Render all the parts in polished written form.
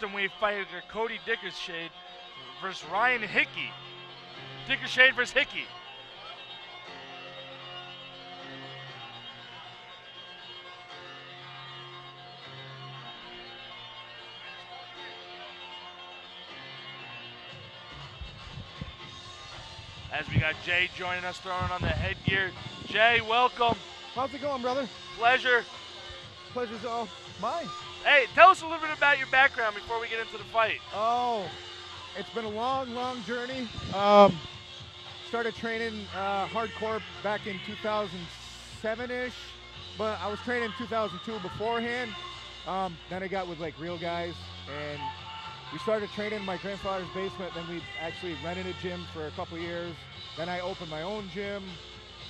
And we fight Cody Dickershade versus Ryan Hickey. Dickershade versus Hickey. As we got Jay joining us, throwing on the headgear. Jay, welcome. How's it going, brother? Pleasure. Pleasure's all mine. Hey, tell us a little bit about your background before we get into the fight. Oh, it's been a long, long journey. Started training hardcore back in 2007-ish, but I was training in 2002 beforehand. Then I got with like real guys, and we started training in my grandfather's basement. Then we actually rented a gym for a couple years. Then I opened my own gym,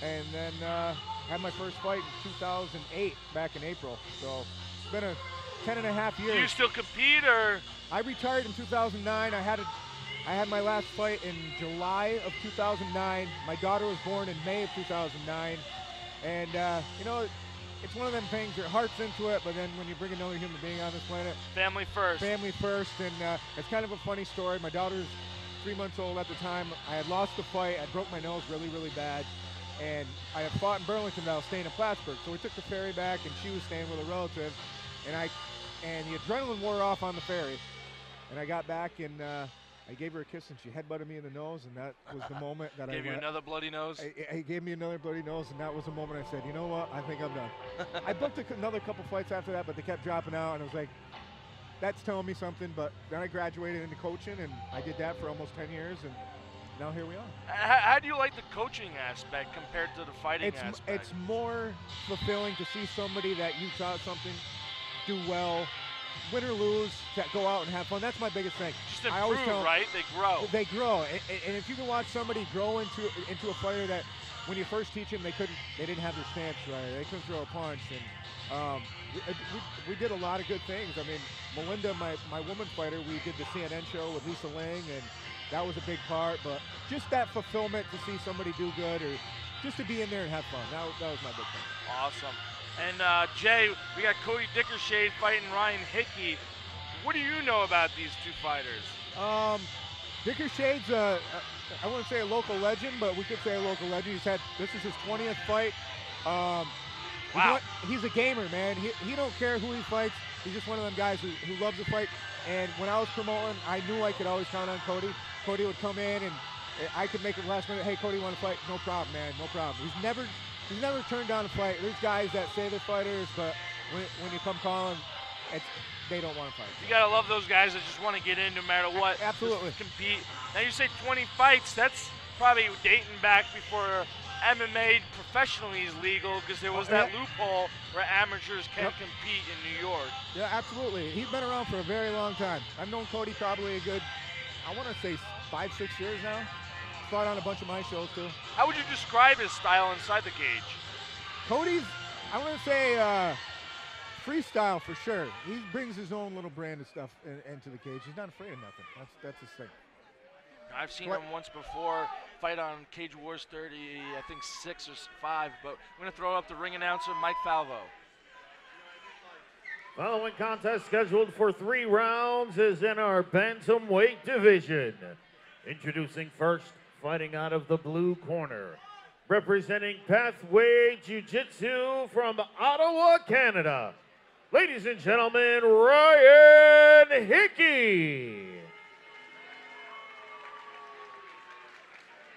and then had my first fight in 2008 back in April. So it's been a 10 and a half years. Do you still compete, or? I retired in 2009. I had my last fight in July of 2009. My daughter was born in May of 2009. And, you know, it's one of them things, your heart's into it, but then when you bring another human being on this planet. Family first. Family first, and it's kind of a funny story. My daughter's 3 months old at the time. I had lost the fight. I broke my nose really, really bad. And I had fought in Burlington, but I was staying in Plattsburgh. So we took the ferry back, and she was staying with a relative. And the adrenaline wore off on the ferry. And I got back, and I gave her a kiss, and she headbutted me in the nose, and that was the moment that Gave you another bloody nose? He gave me another bloody nose, and that was the moment I said, you know what, I think I'm done. I booked another couple fights after that, but they kept dropping out, and I was like, that's telling me something. But then I graduated into coaching, and I did that for almost 10 years, and now here we are. How do you like the coaching aspect compared to the fighting aspect? It's more fulfilling to see somebody that you taught something do well, win or lose, to go out and have fun. That's my biggest thing. Just improve, right? They grow. They grow, and if you can watch somebody grow into a fighter that, when you first teach them, they didn't have their stance right, they couldn't throw a punch, and we did a lot of good things. I mean, Melinda, my woman fighter, we did the CNN show with Lisa Lang, and that was a big part. But just that fulfillment to see somebody do good, or just to be in there and have fun, that was my big thing. Awesome. And Jay, we got Cody Dickershade fighting Ryan Hickey. What do you know about these two fighters? Dickershade's I wouldn't say a local legend, but we could say a local legend. This is his 20th fight. Wow. He's a gamer, man. He don't care who he fights. He's just one of them guys who loves to fight. And when I was promoting, I knew I could always count on Cody. Cody would come in, and I could make it last minute. Hey, Cody, want to fight? No problem, man. No problem. He's never turned down a fight. There's guys that say they're fighters, but when you come calling, they don't want to fight. You gotta love those guys that just want to get in no matter what. Absolutely. Just compete. Now you say 20 fights. That's probably dating back before MMA professionally is legal, because there was that loophole where amateurs can compete in New York. Yeah, absolutely. He's been around for a very long time. I've known Cody probably a good, I want to say 5-6 years now. Fought on a bunch of my shows too. How would you describe his style inside the cage? Cody's, I want to say freestyle for sure. He brings his own little brand of stuff into the cage. He's not afraid of nothing. That's his thing. I've seen him once before fight on Cage Wars 30, I think 6 or 5, but we're going to throw up the ring announcer, Mike Falvo. Following contest scheduled for 3 rounds is in our bantamweight division. Introducing first, fighting out of the blue corner, representing Pathway Jiu-Jitsu from Ottawa, Canada. Ladies and gentlemen, Ryan Hickey.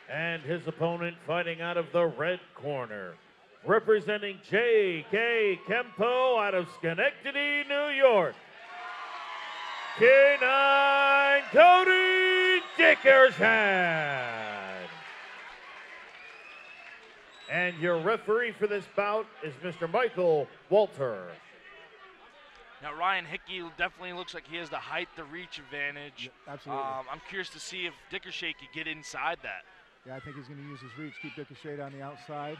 And his opponent fighting out of the red corner, representing J.K. Kempo out of Schenectady, New York, K9 Cody Dickershade. And your referee for this bout is Mr. Michael Walter. Now, Ryan Hickey definitely looks like he has the height, the reach advantage. Yeah, absolutely. I'm curious to see if Dickershade could get inside that. Yeah, I think he's going to use his reach, keep Dickershade on the outside.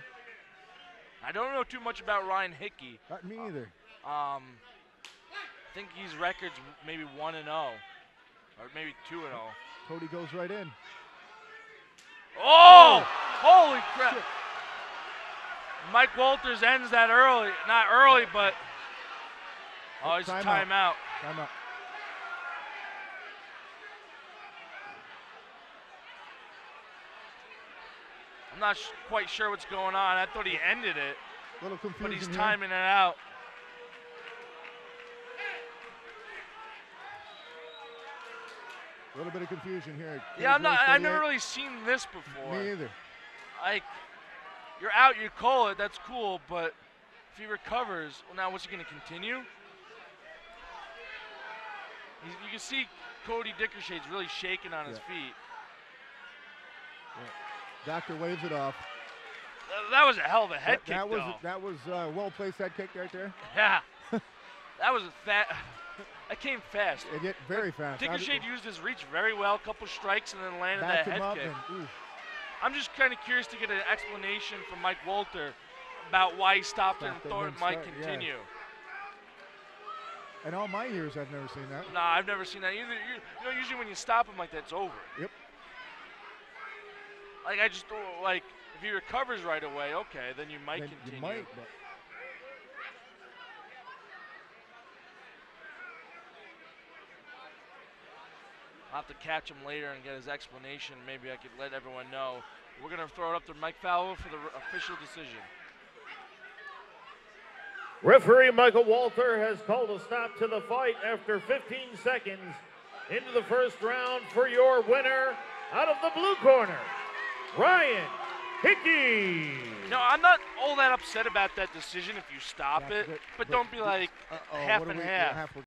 I don't know too much about Ryan Hickey. Me either. I think he's records maybe 1-0, or maybe 2-0. Cody goes right in. Oh! Holy crap! Shit. Mike Walters ends that early. Not early, but it's a timeout. Timeout. not quite sure what's going on. I thought he ended it, Little confusion but he's here. timing it out. A little bit of confusion here. Yeah, Cage Rage I've never 38. really seen this before. Me either. Like, you're out, you call it, that's cool, but if he recovers, well, now what's he going to continue? You can see Cody Dickershade's really shaking on his feet. Doctor waves it off. That was a hell of a head kick, That was well-placed head kick right there. Yeah. That was that came fast. It hit very fast. Dickershade used his reach very well, a couple strikes, and then landed Backed that him head up kick. and, I'm just kind of curious to get an explanation from Mike Walter about why he stopped it and Stopped it thought and it might start- yeah. continue. in all my years, I've never seen that. Nah, I've never seen that either. You know, usually when you stop him like that, it's over. Yep. Like, I just, like, if he recovers right away, okay, then you might Then continue. You might, but I'll have to catch him later and get his explanation. Maybe I could let everyone know. We're going to throw it up to Mike Fowler for the official decision. Referee Michael Walter has called a stop to the fight after 15 seconds into the first round for your winner out of the blue corner, Ryan Hickey. No, I'm not all that upset about that decision if you stop Yeah, it, but don't be like uh-oh, half what and do we- half. We're